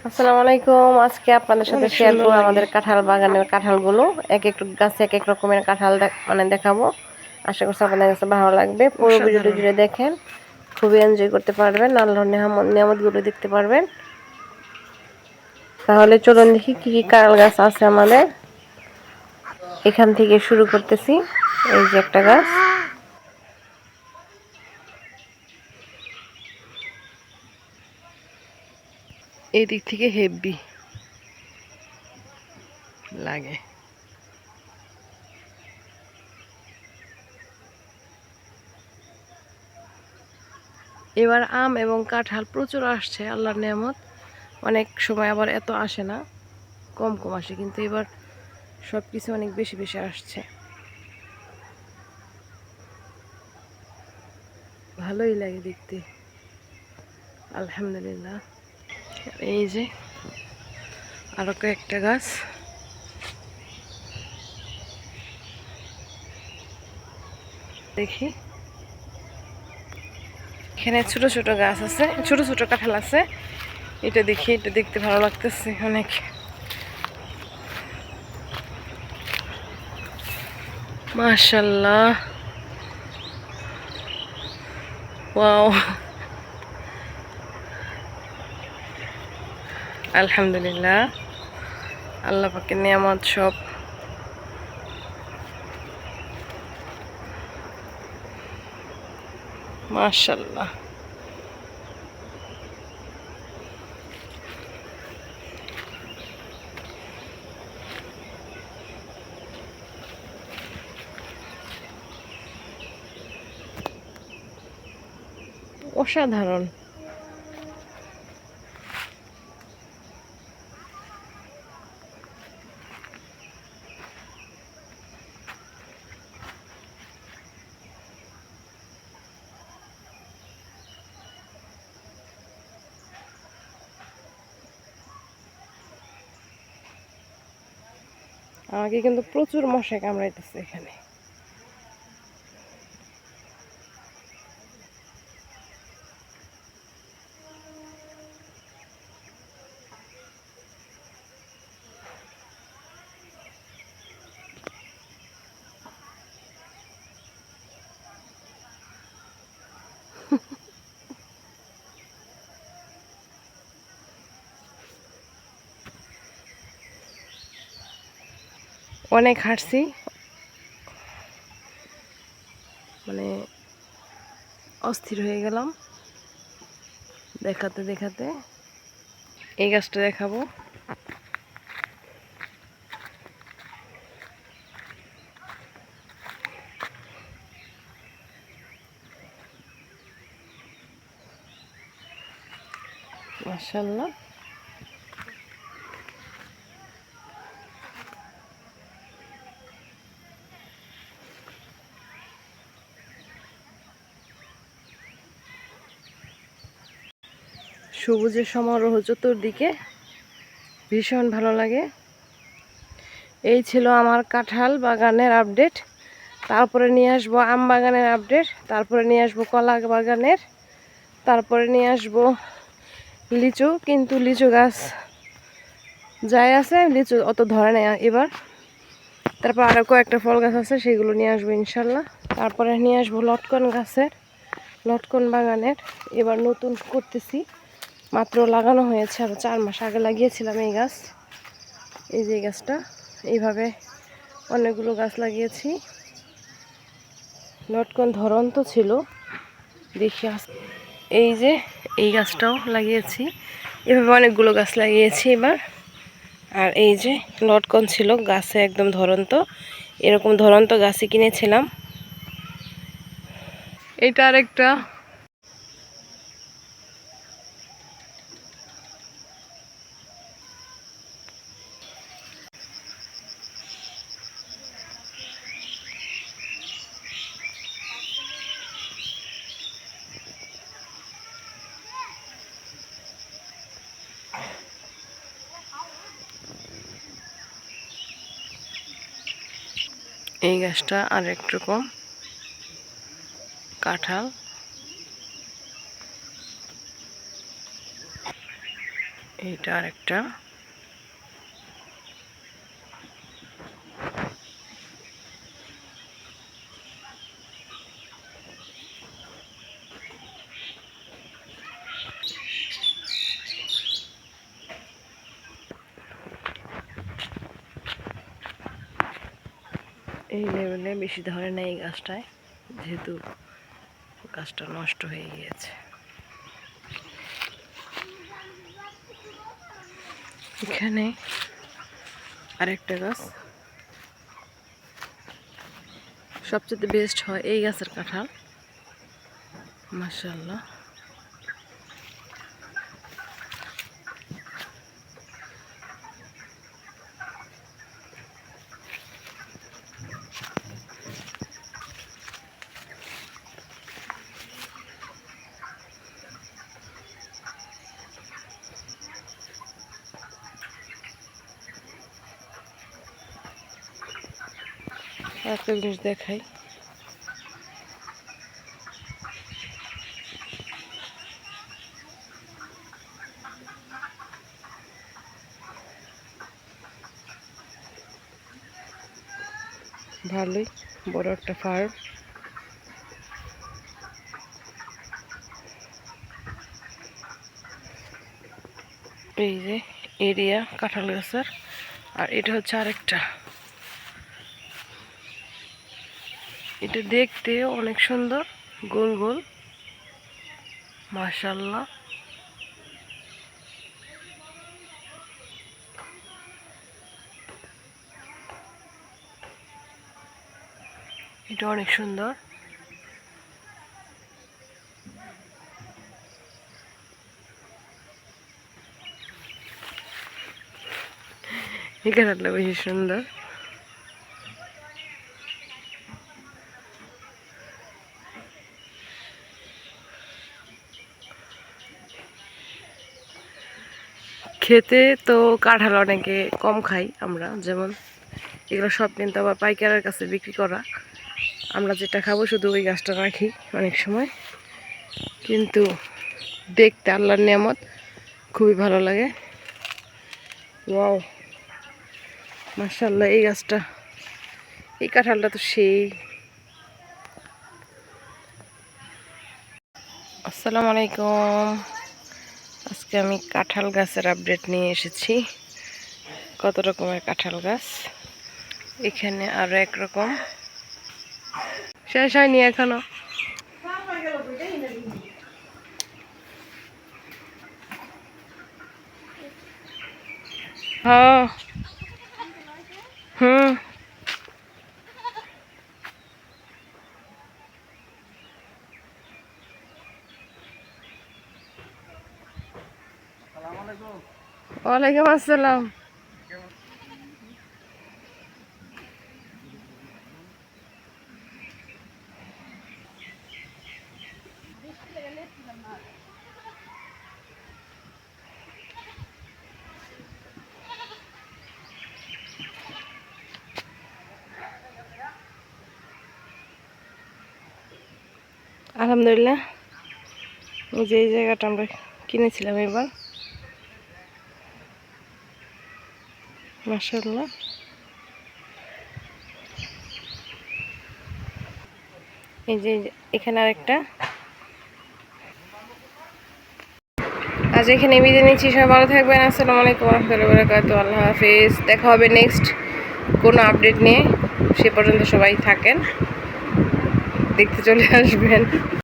আসসালামু আলাইকুম। আজকে আপনাদের সাথে অনেক শেয়ার সুন্দর করব লাগে। আমাদের কাঁঠাল বাগানের কাঁঠালগুলো। এক এক গাছে এক এক রকমের কাঁঠাল দেখাবো। আশা করছি আপনাদের কাছে ভালো লাগবে। পুরো ভিডিওটি অসাধারণ। জুড়ে দেখেন, খুবই এনজয় করতে পারবেন, আল্লাহর নিয়ামতগুলো দেখতে পারবেন। তাহলে চলুন দেখি কি কি কাঁঠাল গাছ আছে আমাদের। এখান থেকে শুরু করতেছি। এই যে একটা গাছ, এই দিক থেকে হেভি লাগে। এবার আম এবং কাঁঠাল প্রচুর আসছে, আল্লাহর নিয়ামত। অনেক সময় আবার এত আসে না, কম কম আসে, কিন্তু এবার সব কিছু অনেক বেশি বেশি আসছে। ভালোই লাগে দেখতে, আলহামদুলিল্লাহ। এই যে আরো কয়েকটা গাছ, দেখি এখানে ছোট ছোট গাছ আছে, ছোট ছোট কাঁঠাল আছে। এটা দেখি, এটা দেখতে ভালো লাগতেছে অনেক। মাশাআল্লাহ, ওয়াও, আলহামদুলিল্লাহ। আল্লাহ পাকের নিয়ামত সব। মাশাআল্লাহ, অসাধারণ। আমাকে কিন্তু প্রচুর মশা কামড়াইতেছে এখানে। অনেক হাঁটছি, মানে অস্থির হয়ে গেলাম দেখাতে দেখাতে। এই গাছটা দেখাবো। মাশাআল্লাহ, সবুজের সমারোহ চতুর্দিকে, ভীষণ ভালো লাগে। এই ছিল আমার কাঁঠাল বাগানের আপডেট। তারপরে নিয়ে আসবো আম বাগানের আপডেট, তারপরে নিয়ে আসবো কলা বাগানের, তারপরে নিয়ে আসবো লিচু। কিন্তু লিচু গাছ যাই আছে, লিচু অত ধরে নেই এবার। তারপর আরও কয়েকটা ফল গাছ আছে, সেগুলো নিয়ে আসবো ইনশাল্লাহ। তারপরে নিয়ে আসবো লটকন গাছের, লটকন বাগানের। এবার নতুন করতেছি, মাত্র লাগানো হয়েছে, আরও 4 মাস আগে লাগিয়েছিলাম এই গাছ। এই যে গাছটা, এইভাবে অনেকগুলো গাছ লাগিয়েছি। লটকন ধরন্ত ছিল, দেখি এই যে এই গাছটাও লাগিয়েছি। এভাবে অনেকগুলো গাছ লাগিয়েছি এবার। আর এই যে লটকন ছিল গাছে একদম ধরন্ত, এরকম ধরন্ত গাছই কিনেছিলাম। এটা আরেকটা। এই গাছটা আরেক রকম কাঁঠাল। এইটা আরেকটা। এই লেভেলে বেশি ধরে না এই গাছটায়, যেহেতু গাছটা নষ্ট হয়ে গিয়েছে। এখানে আরেকটা গাছ, সবচেয়ে বেস্ট হয় এই গাছের কাঁঠাল, মাশাআল্লাহ। একটা জিনিস দেখাই, ভালোই বড় একটা ফার্ম। এই যে এরিয়া কাঁঠাল গাছের, আর এটা হচ্ছে আরেকটা। এটা দেখতে অনেক সুন্দর, গোল গোল, মাশাআল্লাহ। এটা অনেক সুন্দর। এই কাঁঠালটা বেশি সুন্দর। খেতে তো কাঁঠাল অনেকে কম খাই আমরা, যেমন এগুলো সব কিন্তু আবার পাইকারের কাছে বিক্রি করা। আমরা যেটা খাবো শুধু ওই গাছটা রাখি অনেক সময়, কিন্তু দেখতে আল্লাহর নিয়ামত, খুবই ভালো লাগে। ওয়াও, মাশাআল্লাহ। এই গাছটা, এই কাঁঠালটা তো সেই। আসসালামু আলাইকুম। আজকে আমি কাঁঠাল গাছের আপডেট নিয়ে এসেছি। কত রকমের কাঁঠাল গাছ, এখানে আরো একরকম, শেষ হয়নি এখনো। হ্যাঁ, হুম। ওয়ালাইকুম আসসালাম। আলহামদুলিল্লাহ, এই যে এই জায়গাটা আমরা কিনেছিলাম এবার, মাশাআল্লাহ। এই যে এখানে আরেকটা। আজ এখানে বিদায় নিচ্ছি, সবাই ভালো থাকবেন। আসসালামু আলাইকুম ওয়া রাহমাতুল্লাহি ওয়া বারাকাতুহু। আল্লাহ হাফেজ। দেখা হবে নেক্সট কোনো আপডেট নিয়ে। সে পর্যন্ত সবাই থাকেন, দেখতে চলে আসবেন।